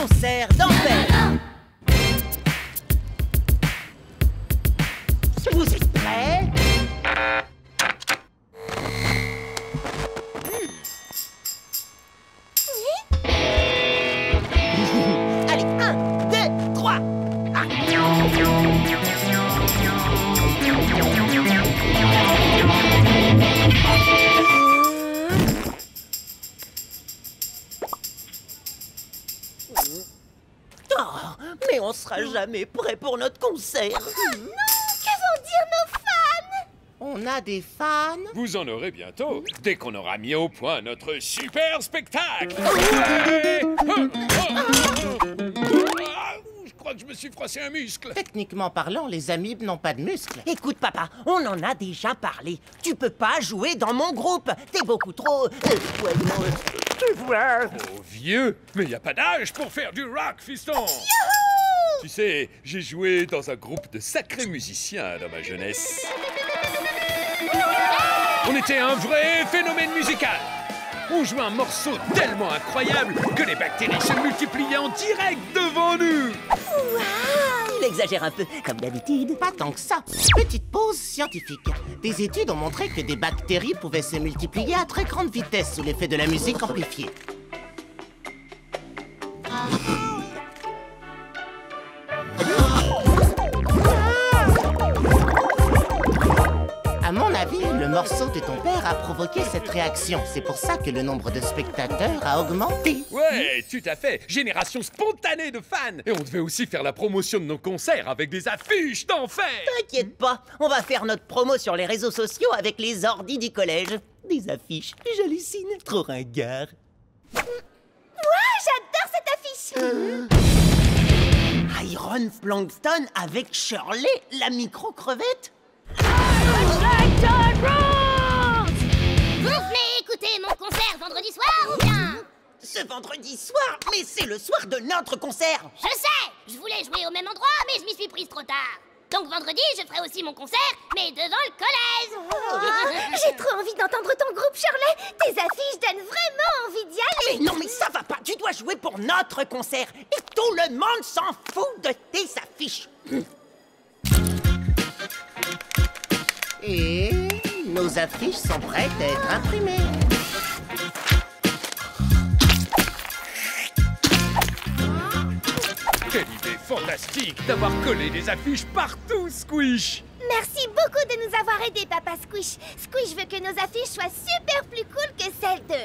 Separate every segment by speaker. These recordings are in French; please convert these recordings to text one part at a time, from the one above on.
Speaker 1: concert d'enfer. Vous êtes prêts? Allez, 1, 2, 3. Oh, mais on sera jamais prêt pour notre concert.
Speaker 2: Que vont dire nos fans?
Speaker 1: On a des fans?
Speaker 3: Vous en aurez bientôt, dès qu'on aura mis au point notre super spectacle. Ouais. Je crois que je me suis froissé un muscle.
Speaker 1: Techniquement parlant, les amibes n'ont pas de muscles. Écoute, papa, on en a déjà parlé. Tu peux pas jouer dans mon groupe. T'es beaucoup trop... tu vois...
Speaker 3: Oh vieux, mais y a pas d'âge pour faire du rock, fiston. Tu sais, j'ai joué dans un groupe de sacrés musiciens dans ma jeunesse. On était un vrai phénomène musical. On jouait un morceau tellement incroyable que les bactéries se multipliaient en direct devant nous.
Speaker 1: Il exagère un peu, comme d'habitude. Pas tant que ça. Petite pause scientifique. Des études ont montré que des bactéries pouvaient se multiplier à très grande vitesse sous l'effet de la musique amplifiée. À mon avis, le morceau de ton père a provoqué cette réaction. C'est pour ça que le nombre de spectateurs a augmenté.
Speaker 3: Ouais, tout à fait. Génération spontanée de fans. Et on devait aussi faire la promotion de nos concerts avec des affiches d'enfer.
Speaker 1: T'inquiète pas, on va faire notre promo sur les réseaux sociaux avec les ordis du collège. Des affiches, j'hallucine, trop ringard.
Speaker 2: J'adore cette affiche.
Speaker 1: Iron Plankton avec Shirley, la micro-crevette.
Speaker 2: Vous venez écouter mon concert vendredi soir ou bien?
Speaker 1: Ce vendredi soir, mais c'est le soir de notre concert.
Speaker 2: Je sais, je voulais jouer au même endroit, mais je m'y suis prise trop tard. Donc vendredi, je ferai aussi mon concert, mais devant le collège. J'ai trop envie d'entendre ton groupe, Shirley. Tes affiches donnent vraiment envie d'y aller.
Speaker 1: Mais non, mais ça va pas, tu dois jouer pour notre concert. Et tout le monde s'en fout de tes affiches. Et nos affiches sont prêtes à être imprimées.
Speaker 3: Quelle idée fantastique d'avoir collé des affiches partout, Squish.
Speaker 2: Merci beaucoup de nous avoir aidés, Papa Squish. Squish veut que nos affiches soient super plus cool que celles de...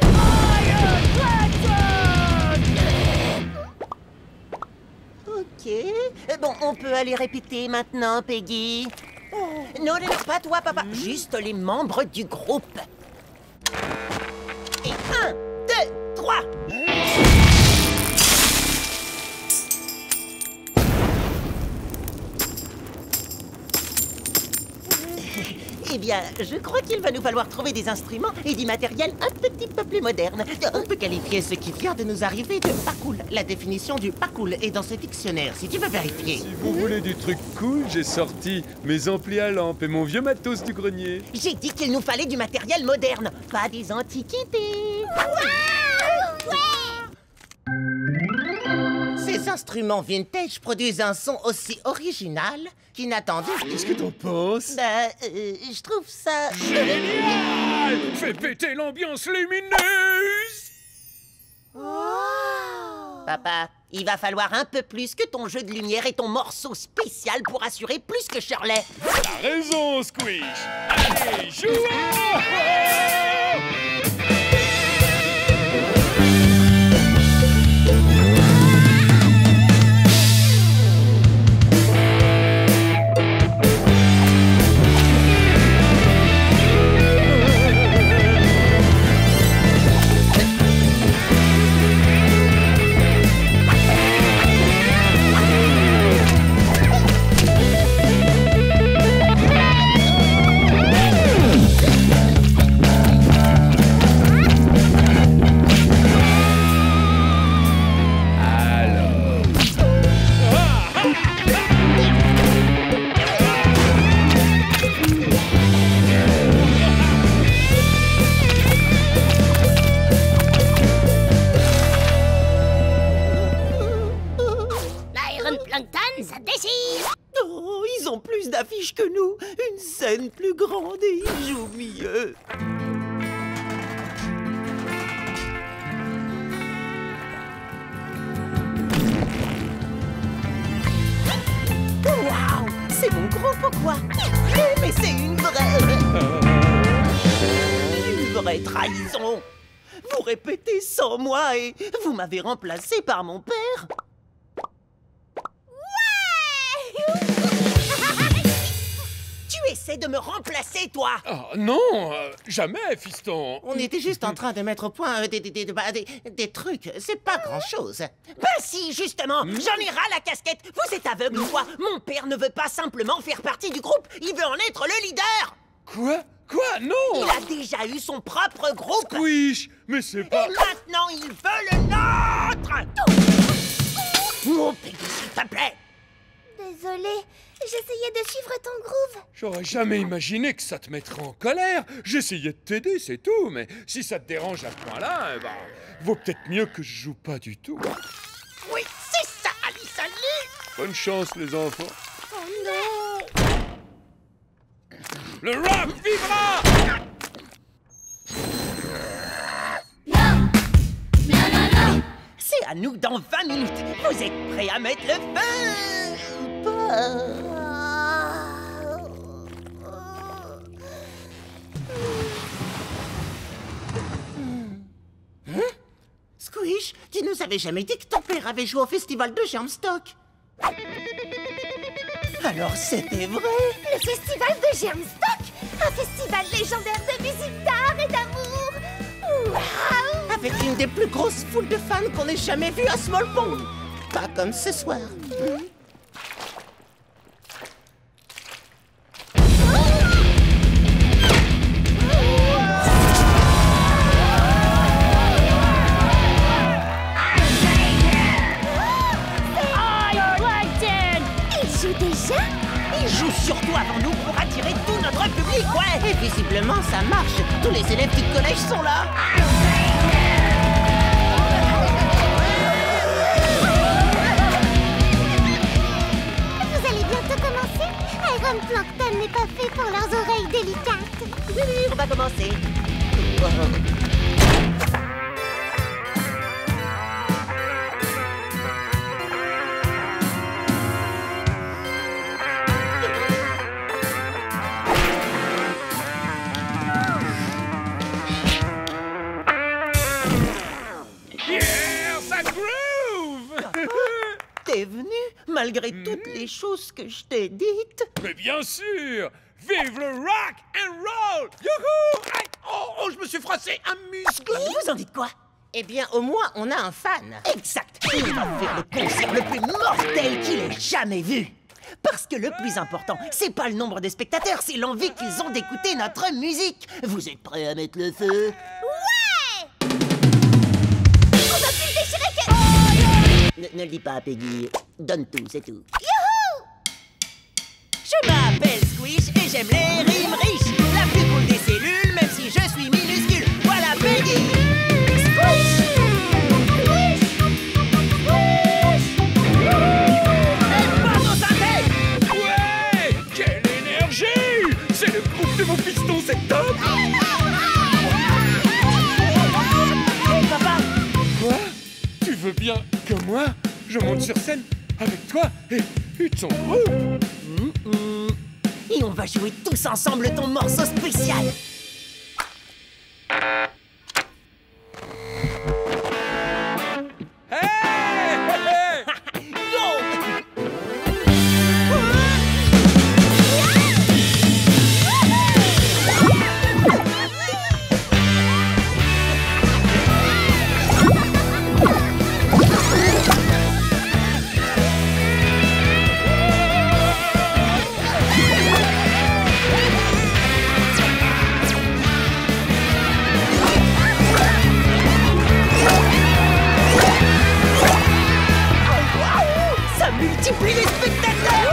Speaker 1: Ok. Bon, on peut aller répéter maintenant, Peggy. Non, non, pas toi, papa. Juste les membres du groupe. Et 1, 2, 3. Eh bien, je crois qu'il va nous falloir trouver des instruments et du matériel un petit peu plus moderne. On peut qualifier ce qui vient de nous arriver de pas cool. La définition du pas cool est dans ce dictionnaire, si tu veux vérifier.
Speaker 3: Si vous voulez du truc cool, j'ai sorti mes amplis à lampe et mon vieux matos du grenier.
Speaker 1: J'ai dit qu'il nous fallait du matériel moderne, pas des antiquités. Ces instruments vintage produisent un son aussi original qu'inattendu.
Speaker 3: Qu'est-ce que t'en penses?
Speaker 1: Je trouve ça...
Speaker 3: Génial! Fais péter l'ambiance lumineuse!
Speaker 1: Papa, il va falloir un peu plus que ton jeu de lumière et ton morceau spécial pour assurer plus que Shirley.
Speaker 3: T'as raison, Squish! Allez, jouons!
Speaker 2: Plankton, ça déchire.
Speaker 1: Oh, ils ont plus d'affiches que nous. Une scène plus grande et ils jouent mieux. Waouh, c'est mon groupe ou quoi? Mais c'est une vraie trahison. Vous répétez sans moi et vous m'avez remplacé par mon père. Tu essaies de me remplacer, toi?
Speaker 3: Ah, non, jamais, fiston.
Speaker 1: On était juste en train de mettre au point des trucs. C'est pas grand-chose. Ben si, justement, j'en ai ras la casquette. Vous êtes aveugle ou quoi? Mon père ne veut pas simplement faire partie du groupe. Il veut en être le leader.
Speaker 3: Quoi? Quoi? Non!
Speaker 1: Il a déjà eu son propre groupe.
Speaker 3: Squish, mais c'est pas...
Speaker 1: Et maintenant, il veut le nôtre. Oh, Peggy, s'il te plaît.
Speaker 2: Désolée, j'essayais de suivre ton groove.
Speaker 3: J'aurais jamais imaginé que ça te mettrait en colère. J'essayais de t'aider, c'est tout. Mais si ça te dérange à ce point-là, eh ben, vaut peut-être mieux que je joue pas du tout.
Speaker 1: Oui, c'est ça, Alice, salut.
Speaker 3: Bonne chance, les enfants.
Speaker 2: Oh non.
Speaker 3: Le rock vivra!
Speaker 1: C'est à nous dans 20 minutes. Vous êtes prêts à mettre le feu? Squish, tu nous avais jamais dit que ton père avait joué au festival de Germstock. Alors c'était vrai?
Speaker 2: Le festival de Germstock, un festival légendaire de musique, d'art et d'amour. Waouh!
Speaker 1: Avec une des plus grosses foules de fans qu'on ait jamais vues à Small Pond. Pas comme ce soir.
Speaker 2: Déjà?
Speaker 1: Ils jouent surtout avant nous pour attirer tout notre public, ouais! Et visiblement, ça marche. Tous les élèves du collège sont là.
Speaker 2: Vous allez bientôt commencer? Iron Plankton n'est pas fait pour leurs oreilles délicates.
Speaker 1: Oui, on va commencer. T'es venu, malgré toutes les choses que je t'ai dites?
Speaker 3: Mais bien sûr! Vive le rock and roll! Youhou! Aïe! Oh, je me suis froissé un muscle!
Speaker 1: Vous en dites quoi? Eh bien, au moins, on a un fan. Exact. Il va faire le concert le plus mortel qu'il ait jamais vu. Parce que le plus important, c'est pas le nombre de spectateurs, c'est l'envie qu'ils ont d'écouter notre musique. Vous êtes prêts à mettre le feu?
Speaker 2: Ouais! On va plus le déchirer que...
Speaker 1: Ne le dis pas, Peggy. Donne tout, c'est tout.
Speaker 2: Youhou!
Speaker 1: Je m'appelle Squish et j'aime les rimes riches. La plus cool des cellules, même si je suis minuscule. Voilà Peggy.
Speaker 2: Squish! Squish! Squish!
Speaker 1: Et pas nos synthèses.
Speaker 3: Ouais! Quelle énergie! C'est le groupe de mon fiston, c'est top!
Speaker 1: Hey, papa.
Speaker 3: Quoi? Tu veux bien que moi, je monte sur scène avec toi et ton groupe?
Speaker 1: Et on va jouer tous ensemble ton morceau spécial.
Speaker 3: Hey!
Speaker 1: Go! Ça multiplie les spectateurs!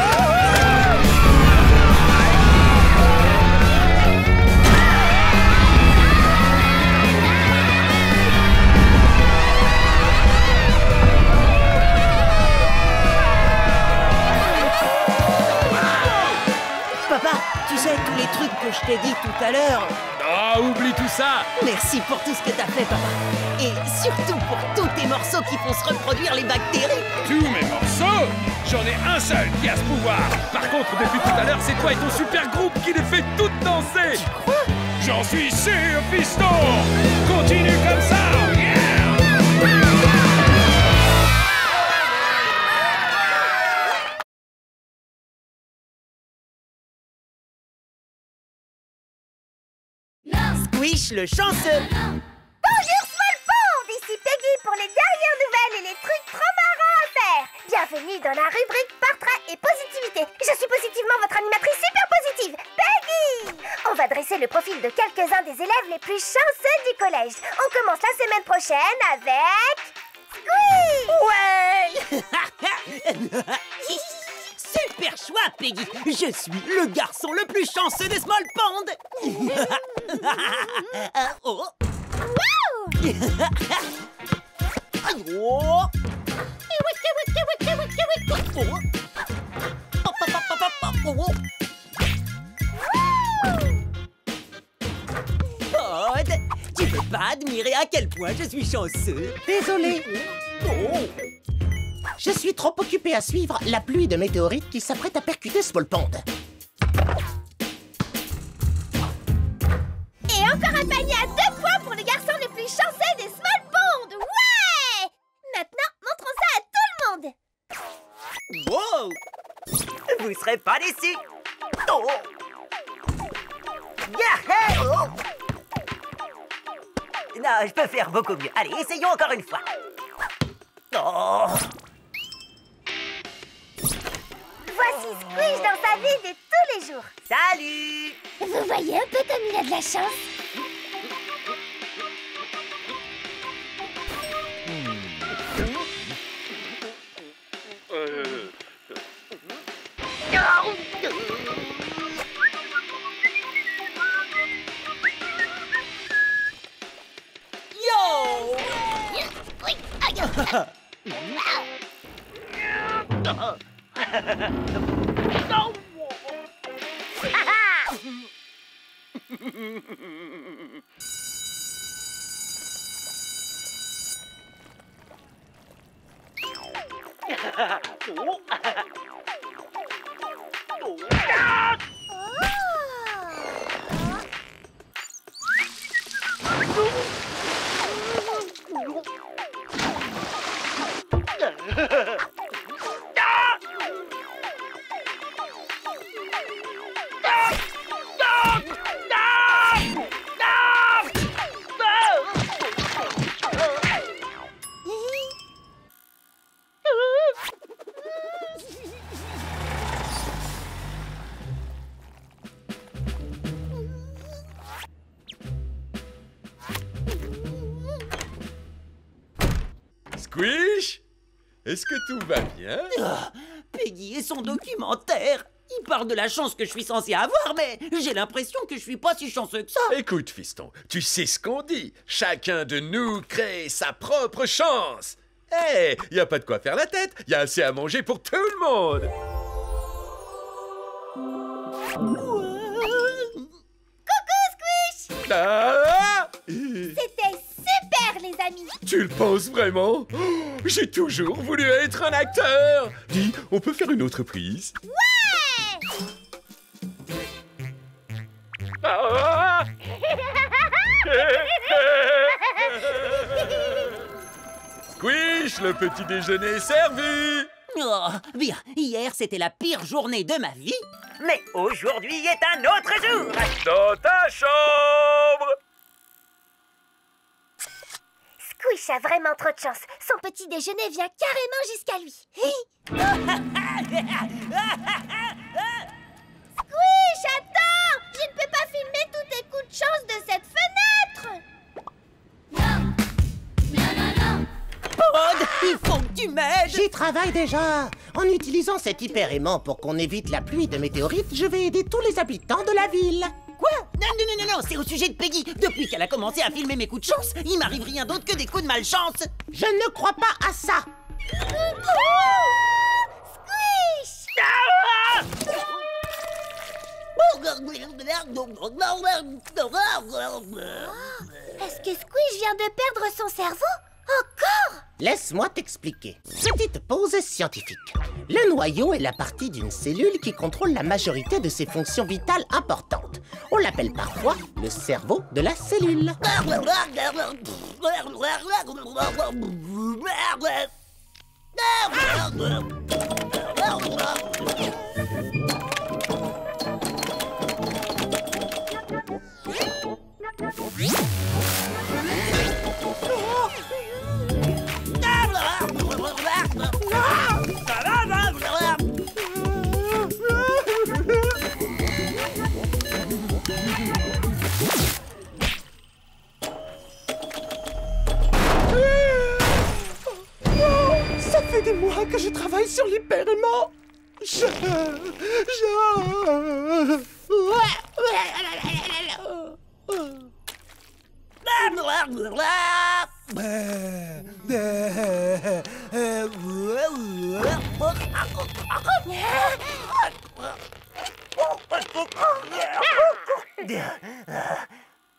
Speaker 1: t'ai dit tout à l'heure.
Speaker 3: Ah, oublie tout ça.
Speaker 1: Merci pour tout ce que t'as fait, papa. Et surtout pour tous tes morceaux qui font se reproduire les bactéries.
Speaker 3: Tous mes morceaux? J'en ai un seul qui a ce pouvoir. Par contre, depuis tout à l'heure, c'est toi et ton super groupe qui les fait toutes danser.
Speaker 1: Tu crois?
Speaker 3: J'en suis sûr, Fiston. Continue comme ça.
Speaker 1: Squish le chanceux.
Speaker 2: Bonjour Smallpond, ici Peggy pour les dernières nouvelles et les trucs trop marrants à faire. Bienvenue dans la rubrique Portrait et Positivité. Je suis positivement votre animatrice super positive, Peggy. On va dresser le profil de quelques-uns des élèves les plus chanceux du collège. On commence la semaine prochaine avec... Squish.
Speaker 1: Ouais. Super choix, Peggy. Je suis le garçon le plus chanceux des Small Pond. Oh. Oh. Pod, tu peux pas admirer à quel point je suis chanceux. Désolé. Oh. Je suis trop occupé à suivre la pluie de météorites qui s'apprête à percuter Small Pond.
Speaker 2: Et encore un panier à 2 points pour les garçons les plus chanceux des Small Pond. Ouais. Maintenant, montrons ça à tout le monde.
Speaker 1: Wow! Vous serez pas déçus. Oh! Yeah! Oh! Non, je peux faire beaucoup mieux. Allez, essayons encore une fois. Oh!
Speaker 2: Voici Squish dans sa vie de tous les jours.
Speaker 1: Salut!
Speaker 2: Vous voyez un peu comme il a de la chance.
Speaker 1: Yo!
Speaker 3: Squish, est-ce que tout va bien?
Speaker 1: Peggy et son documentaire. Il parle de la chance que je suis censé avoir, mais j'ai l'impression que je suis pas si chanceux que ça.
Speaker 3: Écoute, fiston, tu sais ce qu'on dit. Chacun de nous crée sa propre chance. Hé, y a pas de quoi faire la tête. Y a assez à manger pour tout le monde.
Speaker 2: Coucou Squish.
Speaker 3: Ah!
Speaker 2: C'était super les amis.
Speaker 3: Tu le penses vraiment? Oh, j'ai toujours voulu être un acteur. Dis, on peut faire une autre prise?
Speaker 2: Ouais.
Speaker 3: Ah! Squish, le petit déjeuner est servi.
Speaker 1: Oh, bien, hier c'était la pire journée de ma vie, mais aujourd'hui est un autre jour.
Speaker 3: Dans ta chambre.
Speaker 2: Squish a vraiment trop de chance. Son petit déjeuner vient carrément jusqu'à lui. Squish, attends! Je ne peux pas filmer tous tes coups de chance de cette fenêtre.
Speaker 1: Pod, il faut que tu m'aides. J'y travaille déjà. En utilisant cet hyper-aimant pour qu'on évite la pluie de météorites, je vais aider tous les habitants de la ville. Quoi? Non, c'est au sujet de Peggy. Depuis qu'elle a commencé à filmer mes coups de chance, il m'arrive rien d'autre que des coups de malchance. Je ne crois pas à ça.
Speaker 2: Squish! Est-ce que Squish vient de perdre son cerveau? Encore?
Speaker 1: Laisse-moi t'expliquer. Petite pause scientifique. Le noyau est la partie d'une cellule qui contrôle la majorité de ses fonctions vitales importantes. On l'appelle parfois le cerveau de la cellule. Ça fait des mois que je travaille sur l'hyper-aimant.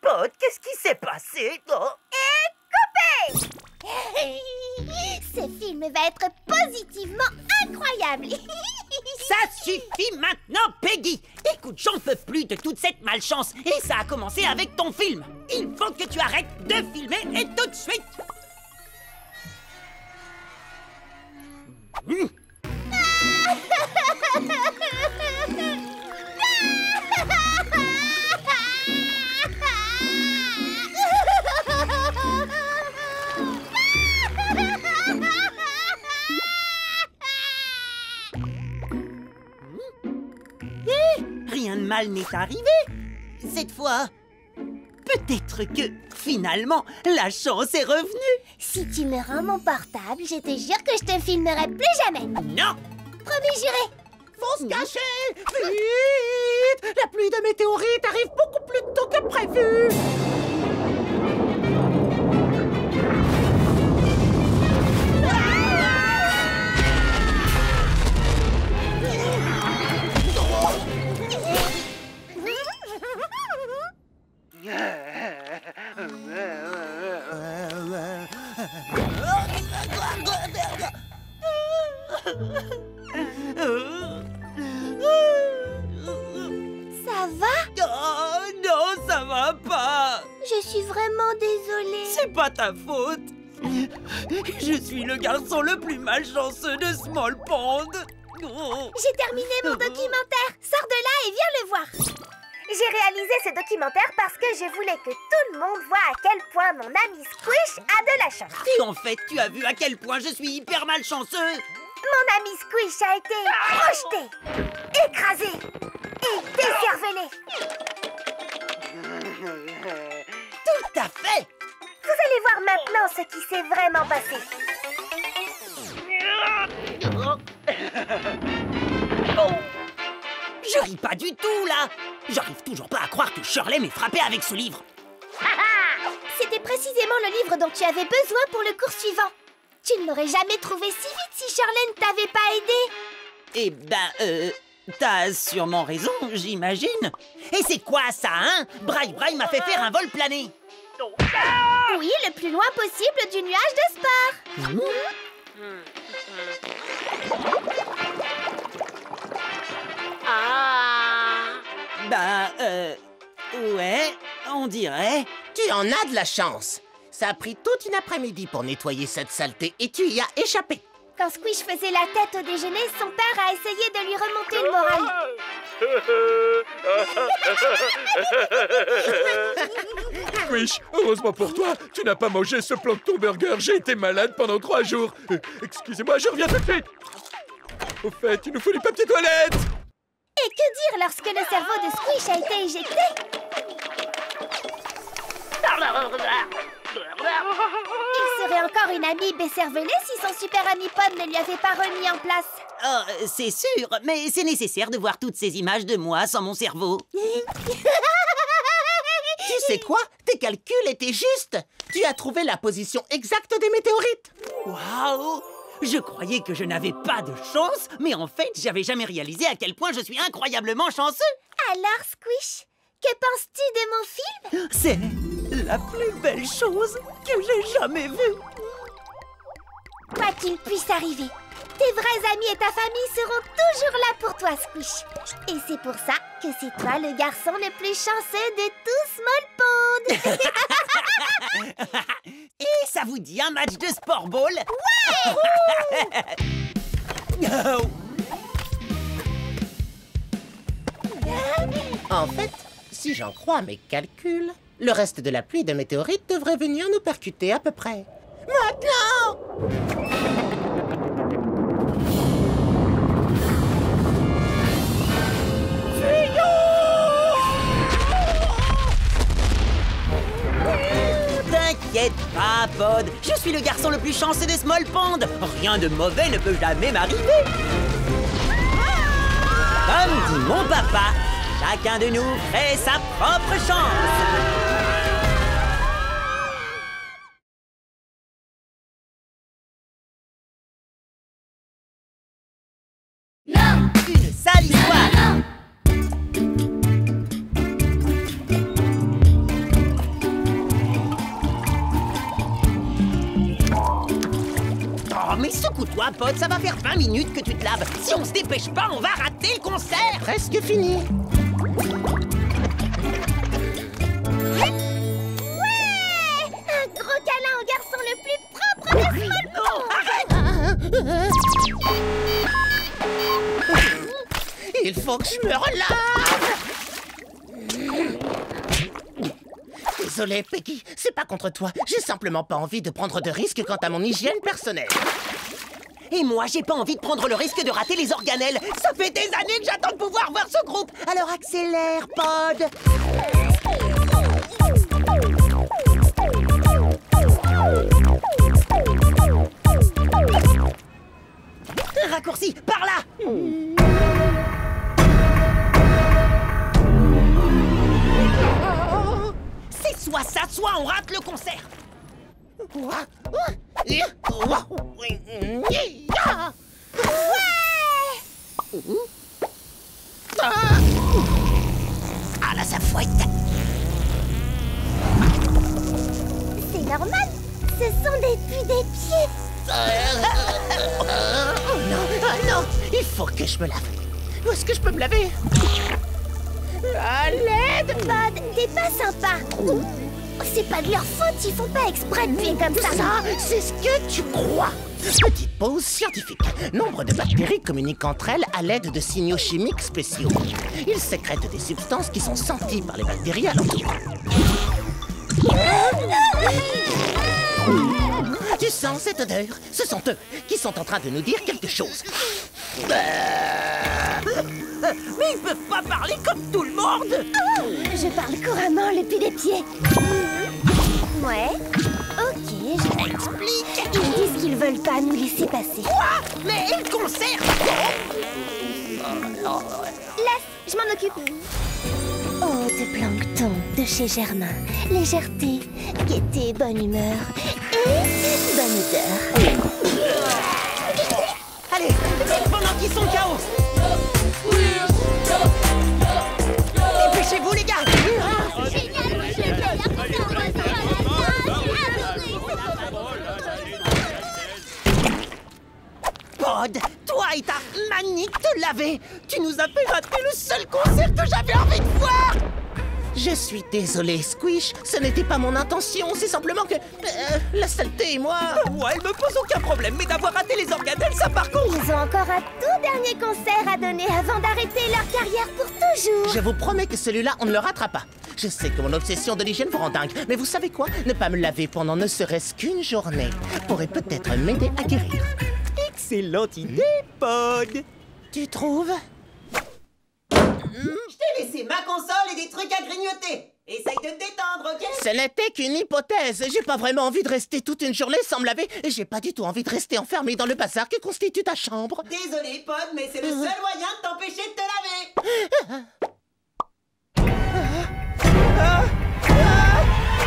Speaker 4: Pod, qu'est-ce qui s'est passé?
Speaker 2: Ce film va être positivement incroyable.
Speaker 4: Ça suffit maintenant, Peggy! Écoute, j'en peux plus de toute cette malchance. Et ça a commencé avec ton film. Il faut que tu arrêtes de filmer et tout de suite. Rien de mal n'est arrivé. Cette fois, peut-être que, finalement, la chance est revenue.
Speaker 2: Si tu me rends mon portable, je te jure que je te filmerai plus jamais.
Speaker 4: Non!
Speaker 2: Promis juré.
Speaker 1: Faut se cacher! Vite! La pluie de météorites arrive beaucoup plus tôt que prévu!
Speaker 2: Ça va?
Speaker 4: Oh non, ça va pas!
Speaker 2: Je suis vraiment désolée.
Speaker 4: C'est pas ta faute! Je suis le garçon le plus malchanceux de Small Pond! Oh.
Speaker 2: J'ai terminé mon documentaire. Sors de là et viens le voir. J'ai réalisé ce documentaire parce que je voulais que tout le monde voie à quel point mon ami Squish a de la chance.
Speaker 4: Et en fait, tu as vu à quel point je suis hyper malchanceux!
Speaker 2: Mon ami Squish a été projeté, écrasé et décervelé.
Speaker 4: Tout à fait!
Speaker 2: Vous allez voir maintenant ce qui s'est vraiment passé.
Speaker 4: Je ris pas du tout, là! J'arrive toujours pas à croire que Shirley m'ait frappé avec ce livre.
Speaker 2: C'était précisément le livre dont tu avais besoin pour le cours suivant. Tu ne l'aurais jamais trouvé si vite si Shirley ne t'avait pas aidé.
Speaker 4: Eh ben, t'as sûrement raison, j'imagine. Et c'est quoi ça, hein? Braille m'a fait faire un vol plané.
Speaker 2: Oui, le plus loin possible du nuage de sport.
Speaker 4: Ouais, on dirait.
Speaker 1: Tu en as de la chance. Ça a pris toute une après-midi pour nettoyer cette saleté et tu y as échappé.
Speaker 2: Quand Squish faisait la tête au déjeuner, son père a essayé de lui remonter le moral.
Speaker 3: Squish, heureusement pour toi, tu n'as pas mangé ce plancton burger. J'ai été malade pendant 3 jours. Excusez-moi, je reviens tout de suite. Au fait, il nous faut du papier toilette.
Speaker 2: Et que dire lorsque le cerveau de Squish a été éjecté? Il serait encore une amie écervelée si son super ami Pod ne lui avait pas remis en place.
Speaker 4: Oh, c'est sûr, mais c'est nécessaire de voir toutes ces images de moi sans mon cerveau.
Speaker 1: Tu sais quoi? Tes calculs étaient justes. Tu as trouvé la position exacte des météorites.
Speaker 4: Waouh! Je croyais que je n'avais pas de chance, mais en fait, j'avais jamais réalisé à quel point je suis incroyablement chanceux.
Speaker 2: Alors, Squish, Que penses-tu de mon film?
Speaker 4: C'est la plus belle chose que j'ai jamais vue.
Speaker 2: Quoi qu'il puisse arriver, tes vrais amis et ta famille seront toujours là pour toi, Squish. Et c'est pour ça que c'est toi le garçon le plus chanceux de tout Small Pond.
Speaker 4: Et ça vous dit un match de sport ball? Ouais.
Speaker 1: En fait, si j'en crois mes calculs, le reste de la pluie de météorites devrait venir nous percuter à peu près. Maintenant!
Speaker 4: T'inquiète pas, Pod. Je suis le garçon le plus chanceux de Small Pond. Rien de mauvais ne peut jamais m'arriver. Comme dit mon papa, chacun de nous fait sa propre chance. Une sale histoire. Oh, mais secoue-toi, Pod, ça va faire 20 minutes que tu te laves. Si on se dépêche pas, on va rater le concert.
Speaker 1: Presque fini.
Speaker 2: Ouais! Un gros câlin au garçon le plus propre de Small Pond.
Speaker 1: Il faut que je me relave. Désolé, Peggy, c'est pas contre toi. J'ai simplement pas envie de prendre de risques quant à mon hygiène personnelle.
Speaker 4: Et moi, j'ai pas envie de prendre le risque de rater les organelles. Ça fait des années que j'attends de pouvoir voir ce groupe. Alors accélère, Pod. Un raccourci, par là. C'est soit ça, soit on rate le concert. Ah là, ça fouette.
Speaker 2: C'est normal. Ce sont des pus des pieds.
Speaker 1: Oh non, ah non, il faut que je me lave. Où est-ce que je peux me laver? À l'aide!
Speaker 2: Pod, t'es pas sympa. C'est pas de leur faute, ils font pas exprès de puer comme ça.
Speaker 1: Ça, c'est ce que tu crois. Petite pause scientifique. Nombre de bactéries communiquent entre elles à l'aide de signaux chimiques spéciaux. Ils sécrètent des substances qui sont senties par les bactéries alentour. Tu sens cette odeur? Ce sont eux qui sont en train de nous dire quelque chose.
Speaker 4: Mais ils peuvent pas parler comme tout le monde.
Speaker 2: Je parle couramment le pus des pieds. Ouais. Ok, je t'explique. Ils disent qu'ils veulent pas nous laisser passer.
Speaker 4: Quoi? Mais et le concert?
Speaker 2: Laisse, je m'en occupe. Eau de plancton de chez Germain. Légèreté, gaieté, bonne humeur et bonne odeur.
Speaker 4: Allez, pendant qu'ils sont chaos. Dépêchez-vous, les gars. Pod, toi et ta manie de te laver, tu nous as fait rater le seul concert que j'avais envie de voir.
Speaker 1: Je suis désolé, Squish. Ce n'était pas mon intention. C'est simplement que la saleté et moi...
Speaker 4: Moi, elle me pose aucun problème, mais d'avoir raté les organelles, ça par contre.
Speaker 2: Ils ont encore un tout dernier concert à donner avant d'arrêter leur carrière pour toujours.
Speaker 1: Je vous promets que celui-là, on ne le ratera pas. Je sais que mon obsession de l'hygiène vous rend dingue, mais vous savez quoi? Ne pas me laver pendant ne serait-ce qu'une journée pourrait peut-être m'aider à guérir.
Speaker 4: Excellente idée, Pod.
Speaker 1: Tu trouves?
Speaker 4: Je t'ai laissé ma console et des trucs à grignoter. Essaye de te détendre, ok?
Speaker 1: Ce n'était qu'une hypothèse. J'ai pas vraiment envie de rester toute une journée sans me laver et j'ai pas du tout envie de rester enfermé dans le bazar que constitue ta chambre.
Speaker 4: Désolé, Pod, mais c'est le seul moyen de t'empêcher de te laver.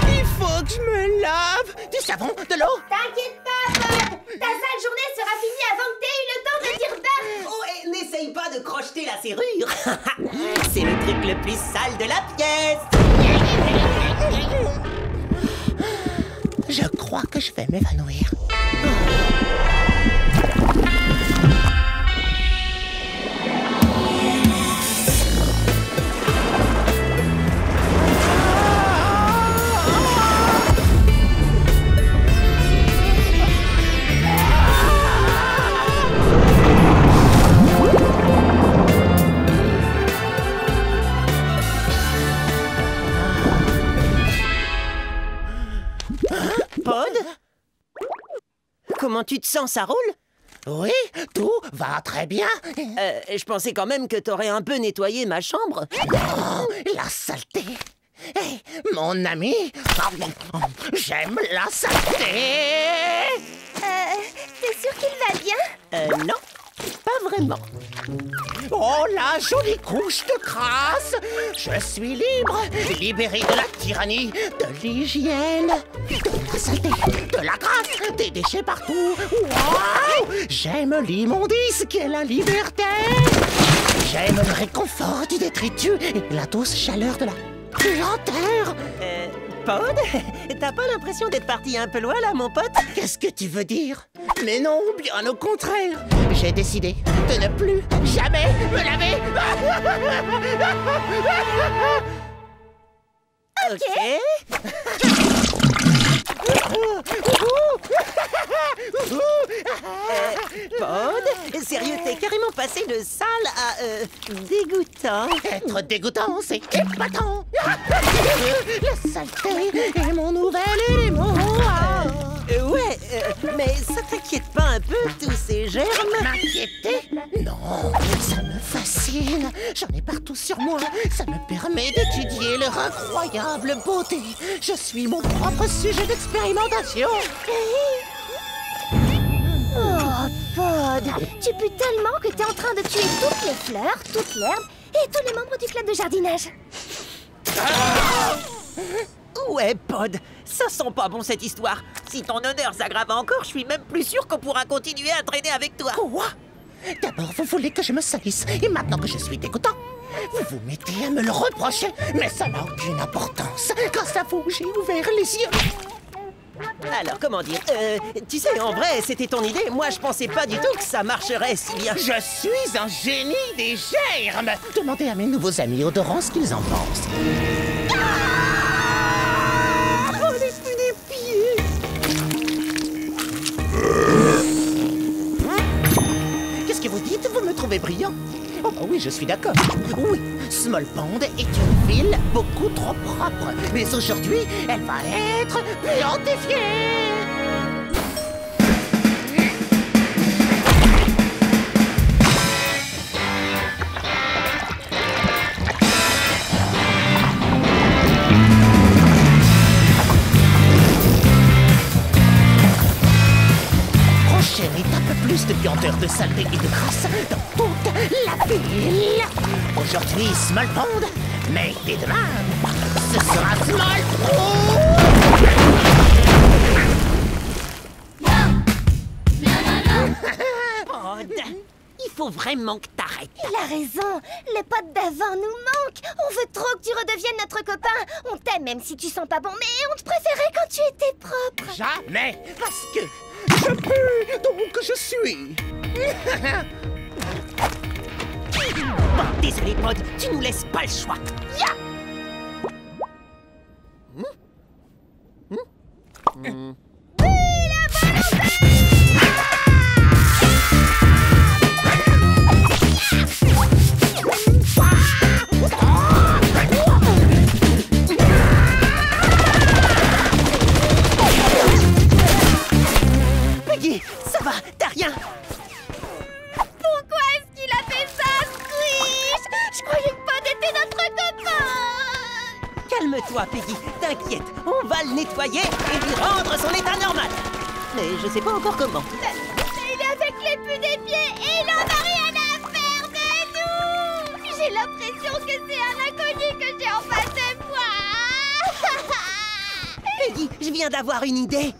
Speaker 1: Il faut que je me lave. Du savon, de l'eau.
Speaker 2: T'inquiète pas, Pod. Ta sale journée sera finie avant que t'aies eu le temps de dire bain.
Speaker 4: Oh, et n'essaye pas de de crocheter la serrure. C'est le truc le plus sale de la pièce.
Speaker 1: Je crois que je vais m'évanouir.
Speaker 4: Pod? Comment tu te sens, ça roule?
Speaker 1: Oui, tout va très bien.
Speaker 4: Je pensais quand même que t'aurais un peu nettoyé ma chambre.
Speaker 1: Oh, la saleté. Hey, mon ami, j'aime la saleté.
Speaker 2: T'es sûr qu'il va bien?
Speaker 4: Non, pas vraiment.
Speaker 1: Oh, la jolie couche de crasse. Je suis libre, libéré de la tyrannie, de l'hygiène, de la saleté, de la crasse, des déchets partout. Waouh! J'aime l'immondice qui est la liberté. J'aime le réconfort du détritus et la douce chaleur de la puanteur.
Speaker 4: Pod, t'as pas l'impression d'être parti un peu loin là, mon pote?
Speaker 1: Qu'est-ce que tu veux dire? Mais non, bien au contraire. J'ai décidé de ne plus jamais me laver.
Speaker 4: Ok. Pod, sérieux, t'es carrément passé de sale à dégoûtant.
Speaker 1: Être dégoûtant, c'est épatant. La saleté est mon nouvel élément.
Speaker 4: Ouais, mais ça t'inquiète pas un peu, tous ces germes?
Speaker 1: M'inquiéter? Non, ça me fascine. J'en ai partout sur moi. Ça me permet d'étudier leur incroyable beauté. Je suis mon propre sujet d'expérimentation.
Speaker 2: Oh, Pod, tu pues tellement que t'es en train de tuer toutes les fleurs, toute l'herbe et tous les membres du club de jardinage.
Speaker 4: Ouais, Pod, ça sent pas bon cette histoire. Si ton honneur s'aggrave encore, je suis même plus sûr qu'on pourra continuer à traîner avec toi.
Speaker 1: Quoi? D'abord, vous voulez que je me salisse, et maintenant que je suis dégoûtant, vous vous mettez à me le reprocher, mais ça n'a aucune importance. Grâce à vous, j'ai ouvert les yeux.
Speaker 4: Alors, comment dire, tu sais, en vrai, c'était ton idée. Moi, je pensais pas du tout que ça marcherait si bien.
Speaker 1: Je suis un génie des germes. Demandez à mes nouveaux amis odorants ce qu'ils en pensent.
Speaker 4: Oh, les plus des pieds.
Speaker 1: Qu'est-ce que vous dites? Vous me trouvez brillant? Oh bah oui, je suis d'accord. Oui, Small Pond est une ville beaucoup trop propre. Mais aujourd'hui, elle va être purifiée. Prochaine étape, plus de puanteur, de saleté et de crasse dans toute la ville. Aujourd'hui, Small Pond, mais dès demain, ce sera Small
Speaker 4: Pod, il faut vraiment que t'arrêtes.
Speaker 2: Il a raison, le pote d'avant nous manque. On veut trop que tu redeviennes notre copain. On t'aime même si tu sens pas bon, mais on te préférait quand tu étais propre.
Speaker 1: Jamais, parce que je pue, donc je suis.
Speaker 4: Bon, désolé, Pod, tu nous laisses pas le choix. Ya! Peggy, ça va, t'as rien?
Speaker 2: Pourquoi est-ce qu'il a fait ça, Squish? Je croyais que Pod était notre copain.
Speaker 4: Calme-toi, Peggy, t'inquiète, on va le nettoyer et lui rendre son état normal. Mais je sais pas encore comment.
Speaker 2: Il est avec les pus des pieds et il en a rien à faire de nous. J'ai l'impression que c'est un inconnu que j'ai en face de moi.
Speaker 4: Peggy, je viens d'avoir une idée.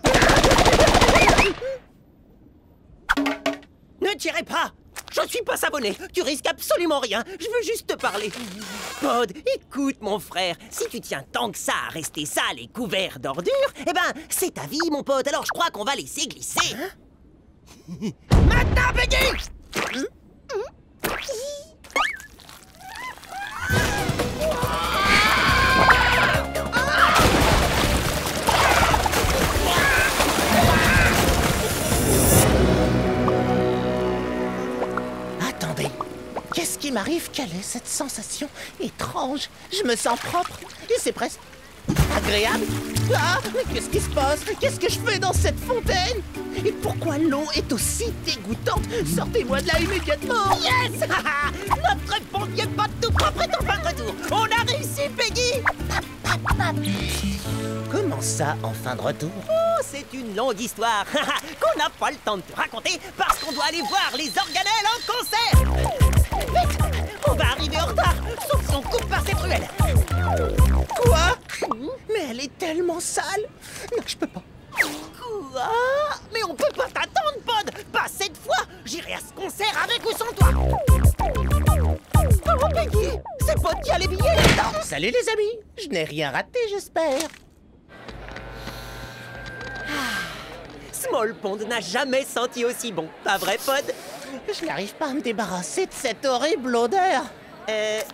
Speaker 4: Ne tirez pas! Je suis pas savonné, tu risques absolument rien, je veux juste te parler. Pod, écoute mon frère, si tu tiens tant que ça à rester sale et couvert d'ordures, eh ben, c'est ta vie mon pote, alors je crois qu'on va laisser glisser. Maintenant, Peggy!
Speaker 1: Attendez, qu'est-ce qui m'arrive? Quelle est cette sensation étrange? Je me sens propre et c'est presque agréable. Ah, mais qu'est-ce qui se passe? Qu'est-ce que je fais dans cette fontaine? Et pourquoi l'eau est aussi dégoûtante? Sortez-moi de là immédiatement!
Speaker 4: Yes! Notre bon vieux pote tout propre est enfin de retour. On a réussi, Peggy!
Speaker 1: Comment ça, en fin de retour?
Speaker 4: Oh, c'est une longue histoire qu'on n'a pas le temps de te raconter parce qu'on doit aller voir les organelles en concert. Vite, on va arriver en retard, sauf si on coupe par cette ruelle.
Speaker 1: Quoi? Mais elle est tellement sale! Non, je peux pas.
Speaker 4: Quoi? Mais on peut pas t'attendre, Pod. Pas cette fois. J'irai à ce concert avec ou sans toi. Oh, Peggy, c'est Pod qui a les billets là-dedans.
Speaker 1: Salut les amis! Je n'ai rien raté, j'espère.
Speaker 4: Small Pond n'a jamais senti aussi bon, pas vrai, Pod?
Speaker 1: Je n'arrive pas à me débarrasser de cette horrible odeur.
Speaker 4: Ouais.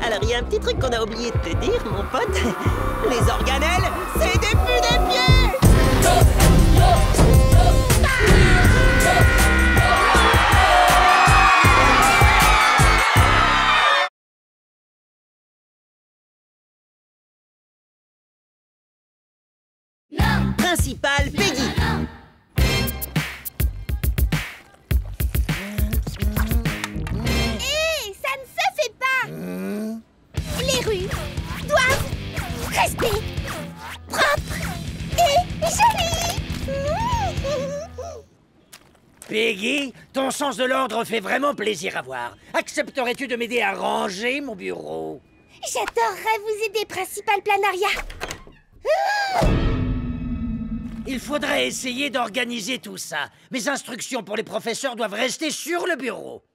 Speaker 4: Alors, il y a un petit truc qu'on a oublié de te dire, mon pote. Les organelles, c'est des pus des pieds! Principal Peggy.
Speaker 2: Hé, ça ne se fait pas. Les rues doivent rester propres et jolies.
Speaker 5: Peggy, ton sens de l'ordre fait vraiment plaisir à voir. Accepterais-tu de m'aider à ranger mon bureau?
Speaker 2: J'adorerais vous aider, Principal Planaria.
Speaker 5: Il faudrait essayer d'organiser tout ça. Mes instructions pour les professeurs doivent rester sur le bureau.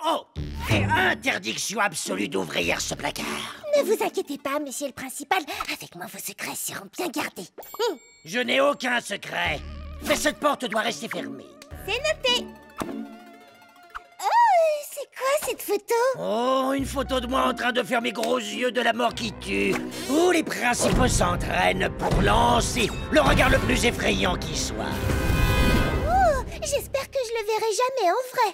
Speaker 5: Oh! Et interdiction absolue d'ouvrir ce placard.
Speaker 2: Ne vous inquiétez pas, monsieur le principal. Avec moi, vos secrets seront bien gardés.
Speaker 5: Je n'ai aucun secret. Mais cette porte doit rester fermée.
Speaker 2: C'est noté. Oh, c'est quoi cette photo?
Speaker 5: Oh, une photo de moi en train de faire mes gros yeux de la mort qui tue. Où les principaux s'entraînent pour lancer le regard le plus effrayant qui soit.
Speaker 2: Oh, j'espère que je le verrai jamais en vrai.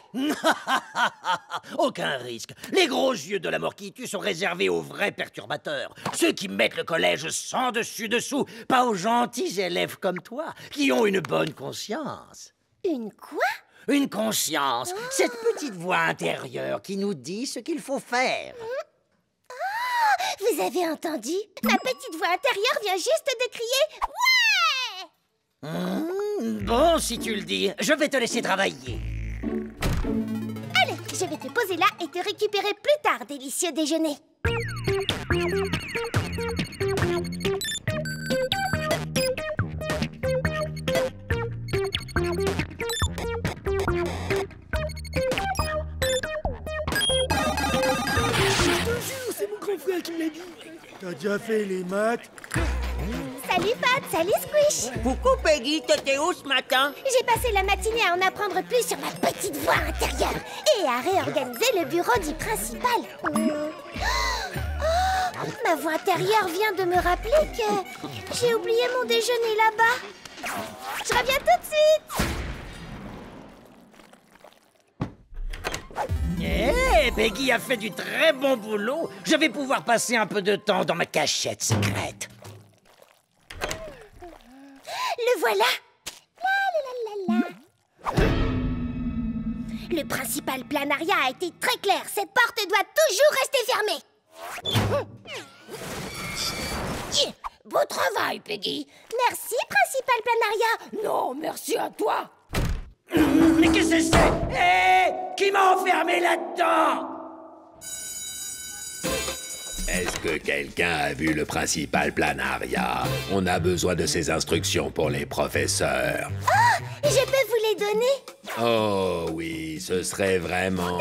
Speaker 5: Aucun risque. Les gros yeux de la mort qui tue sont réservés aux vrais perturbateurs. Ceux qui mettent le collège sans dessus-dessous, pas aux gentils élèves comme toi, qui ont une bonne conscience.
Speaker 2: Une quoi?
Speaker 5: Une conscience, cette petite voix intérieure qui nous dit ce qu'il faut faire.
Speaker 2: Vous avez entendu? Ma petite voix intérieure vient juste de crier « Ouais !»
Speaker 5: Bon, si tu le dis, je vais te laisser travailler.
Speaker 2: Allez, je vais te poser là et te récupérer plus tard, délicieux déjeuner.
Speaker 6: C'est mon grand frère qui me l'a dit. T'as déjà fait les maths?
Speaker 2: Salut Pat, salut Squish.
Speaker 4: Coucou Peggy, t'étais où ce matin?
Speaker 2: J'ai passé la matinée à en apprendre plus sur ma petite voix intérieure et à réorganiser le bureau du principal. Oh, ma voix intérieure vient de me rappeler que j'ai oublié mon déjeuner là-bas. Je reviens tout de suite.
Speaker 5: Peggy a fait du très bon boulot. Je vais pouvoir passer un peu de temps dans ma cachette secrète.
Speaker 2: Le voilà. La, la, la, la, la. Le principal Planaria a été très clair. Cette porte doit toujours rester fermée. Beau travail, Peggy. Merci, principal Planaria.
Speaker 5: Non, merci à toi. Mais qu'est-ce que c'est? Hé! Qui m'a enfermé là-dedans?
Speaker 3: Est-ce que quelqu'un a vu le principal Planaria? On a besoin de ses instructions pour les professeurs.
Speaker 2: Je peux vous les donner.
Speaker 3: Oh oui, ce serait vraiment...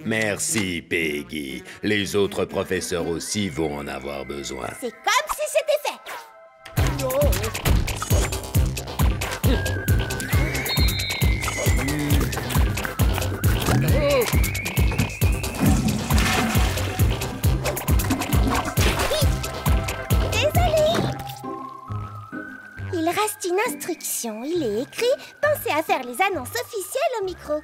Speaker 3: Merci, Peggy. Les autres professeurs aussi vont en avoir besoin.
Speaker 2: C'est comme si c'était fait. Désolée. Il reste une instruction. Il est écrit « Pensez à faire les annonces officielles au micro ».